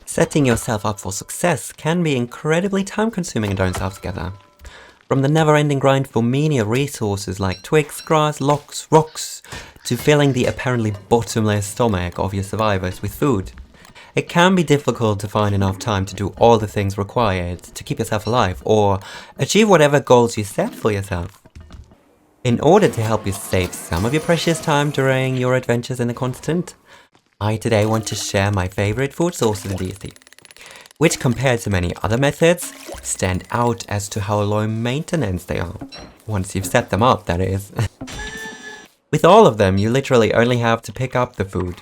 Setting yourself up for success can be incredibly time-consuming in Don't Starve Together. From the never-ending grind for menial resources like twigs, grass, logs, rocks, to filling the apparently bottomless stomach of your survivors with food. It can be difficult to find enough time to do all the things required to keep yourself alive or achieve whatever goals you set for yourself. In order to help you save some of your precious time during your adventures in the continent, I today want to share my favorite food sources in DST, which compared to many other methods, stand out as to how low maintenance they are. Once you've set them up, that is. With all of them, you literally only have to pick up the food.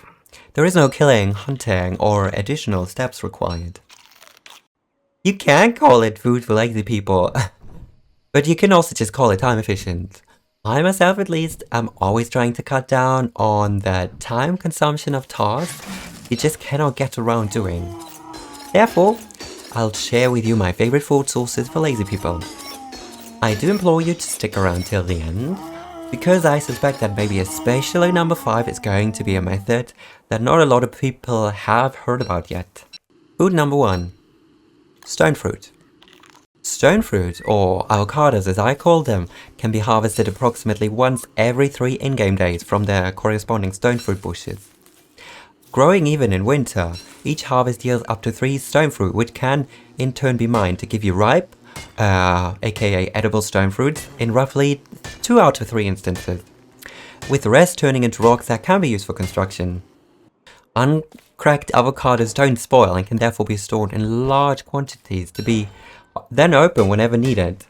There is no killing, hunting, or additional steps required. You can call it food for lazy people, but you can also just call it time efficient. I myself at least am always trying to cut down on the time consumption of tasks you just cannot get around doing. Therefore, I'll share with you my favorite food sources for lazy people. I do implore you to stick around till the end, because I suspect that maybe especially number 5 is going to be a method that not a lot of people have heard about yet. Food number 1. Stone fruit. Stone fruit, or avocados as I call them, can be harvested approximately once every 3 in-game days from their corresponding stone fruit bushes. Growing even in winter, each harvest yields up to 3 stone fruit, which can in turn be mined to give you ripe, aka edible stone fruits, in roughly 2 out of 3 instances, with the rest turning into rocks that can be used for construction. Uncracked avocados don't spoil and can therefore be stored in large quantities to be then open whenever needed.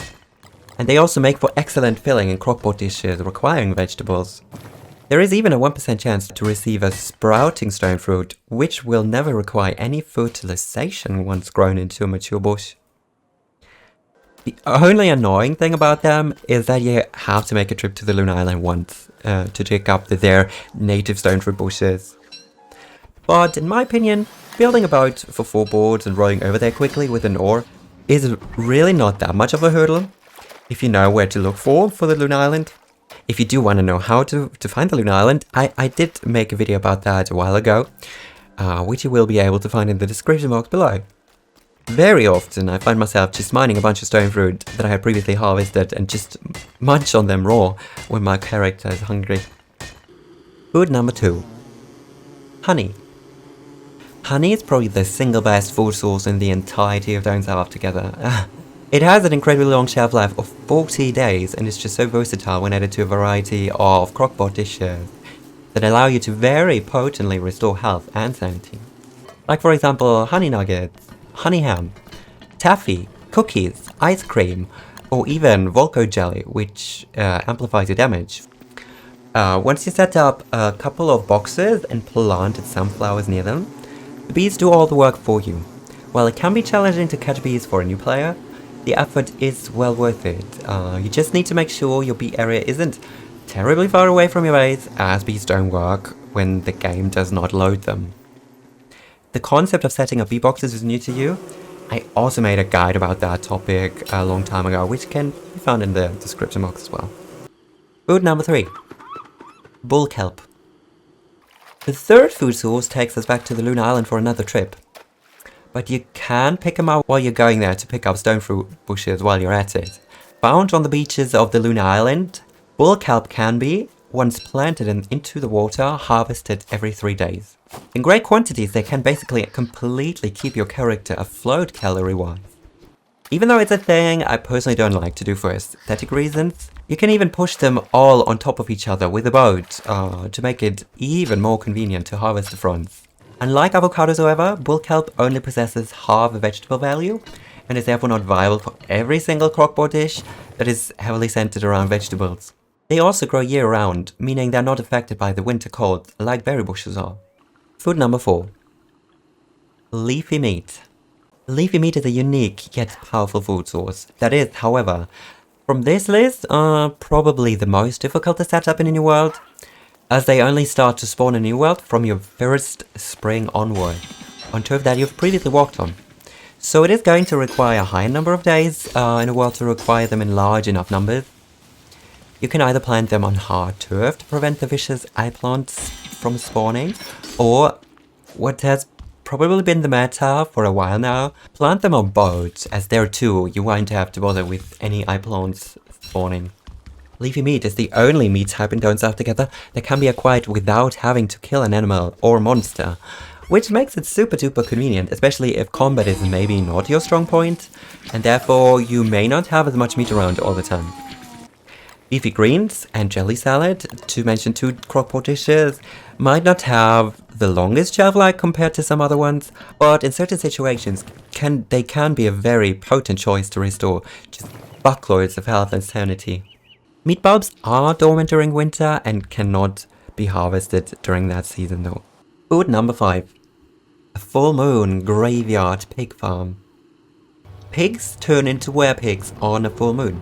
And they also make for excellent filling in crockpot dishes requiring vegetables. There is even a 1% chance to receive a sprouting stone fruit, which will never require any fertilization once grown into a mature bush. The only annoying thing about them is that you have to make a trip to the Lunar Island once to check up their native stone fruit bushes. But in my opinion, building a boat for 4 boards and rowing over there quickly with an oar is really not that much of a hurdle, if you know where to look for the Lunar Island. If you do want to know how to find the Lunar Island, I did make a video about that a while ago, which you will be able to find in the description box below. Very often I find myself just mining a bunch of stone fruit that I had previously harvested and just munch on them raw when my character is hungry. Food number 2. Honey. Honey is probably the single best food source in the entirety of Don't Starve Together. It has an incredibly long shelf life of 40 days and is just so versatile when added to a variety of crockpot dishes that allow you to very potently restore health and sanity. Like for example, honey nuggets, honey ham, taffy, cookies, ice cream, or even Volco jelly, which amplifies your damage. Once you set up a couple of boxes and planted sunflowers near them, the bees do all the work for you. While it can be challenging to catch bees for a new player, the effort is well worth it. You just need to make sure your bee area isn't terribly far away from your base, as bees don't work when the game does not load them. The concept of setting up bee boxes is new to you. I also made a guide about that topic a long time ago, which can be found in the description box as well. Food number 3. Bull kelp. The third food source takes us back to the Lunar Island for another trip. But you can pick them up while you're going there to pick up stone fruit bushes while you're at it. Found on the beaches of the Lunar Island, bull kelp can be, once planted into the water, harvested every 3 days. In great quantities, they can basically completely keep your character afloat calorie-wise. Even though it's a thing I personally don't like to do for aesthetic reasons, you can even push them all on top of each other with a boat to make it even more convenient to harvest the fronds. Unlike avocados, however, bull kelp only possesses half the vegetable value and is therefore not viable for every single crockpot dish that is heavily centered around vegetables. They also grow year-round, meaning they're not affected by the winter cold like berry bushes are. Food number 4. Leafy meat. Leafy meat is a unique yet powerful food source that is, however, from this list, probably the most difficult to set up in a new world, as they only start to spawn in a new world from your first spring onward, on turf that you've previously walked on. So it is going to require a high number of days in a world to require them in large enough numbers. You can either plant them on hard turf to prevent the vicious eye plants from spawning, or what has probably been the meta for a while now. Plant them on boats, as there too you won't have to bother with any eye plants spawning. Leafy meat is the only meat type in Don't Starve Together that can be acquired without having to kill an animal or monster, which makes it super duper convenient, especially if combat is maybe not your strong point, and therefore you may not have as much meat around all the time. Leafy greens and jelly salad, to mention two crockpot dishes, might not have the longest shelf life compared to some other ones, but in certain situations they can be a very potent choice to restore just buckloads of health and sanity. Meat bulbs are dormant during winter and cannot be harvested during that season though. Food number 5. A full moon graveyard pig farm. Pigs turn into werepigs on a full moon,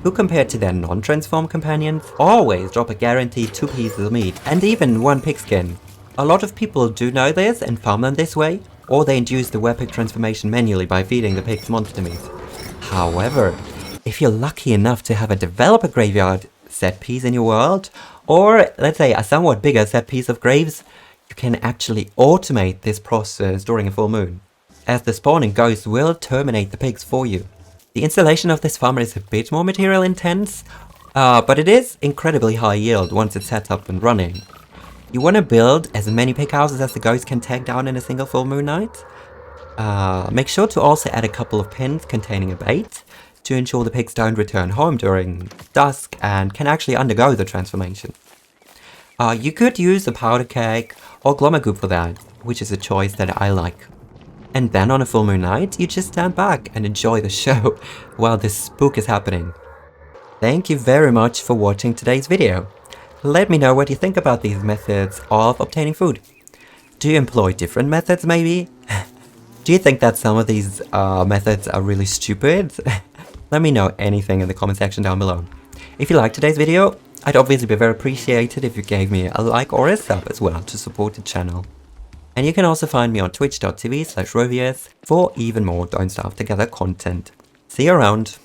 who compared to their non-transformed companions always drop a guaranteed 2 pieces of meat and even 1 pig skin. A lot of people do know this and farm them this way, or they induce the werepig transformation manually by feeding the pigs monster meat. However, if you're lucky enough to have a developer graveyard set piece in your world, or let's say a somewhat bigger set piece of graves, you can actually automate this process during a full moon, as the spawning ghost will terminate the pigs for you. The installation of this farmer is a bit more material intense, but it is incredibly high yield once it's set up and running. You want to build as many pig houses as the ghost can take down in a single full moon night. Make sure to also add a couple of pins containing a bait, to ensure the pigs don't return home during dusk and can actually undergo the transformation. You could use a powder keg or glommer goop for that, which is a choice that I like. And then on a full moon night, you just stand back and enjoy the show while this spook is happening. Thank you very much for watching today's video. Let me know what you think about these methods of obtaining food. Do you employ different methods maybe? Do you think that some of these methods are really stupid? Let me know anything in the comment section down below. If you liked today's video, I'd obviously be very appreciated if you gave me a like or a sub as well to support the channel. And you can also find me on twitch.tv/rovius for even more Don't Starve Together content. See you around!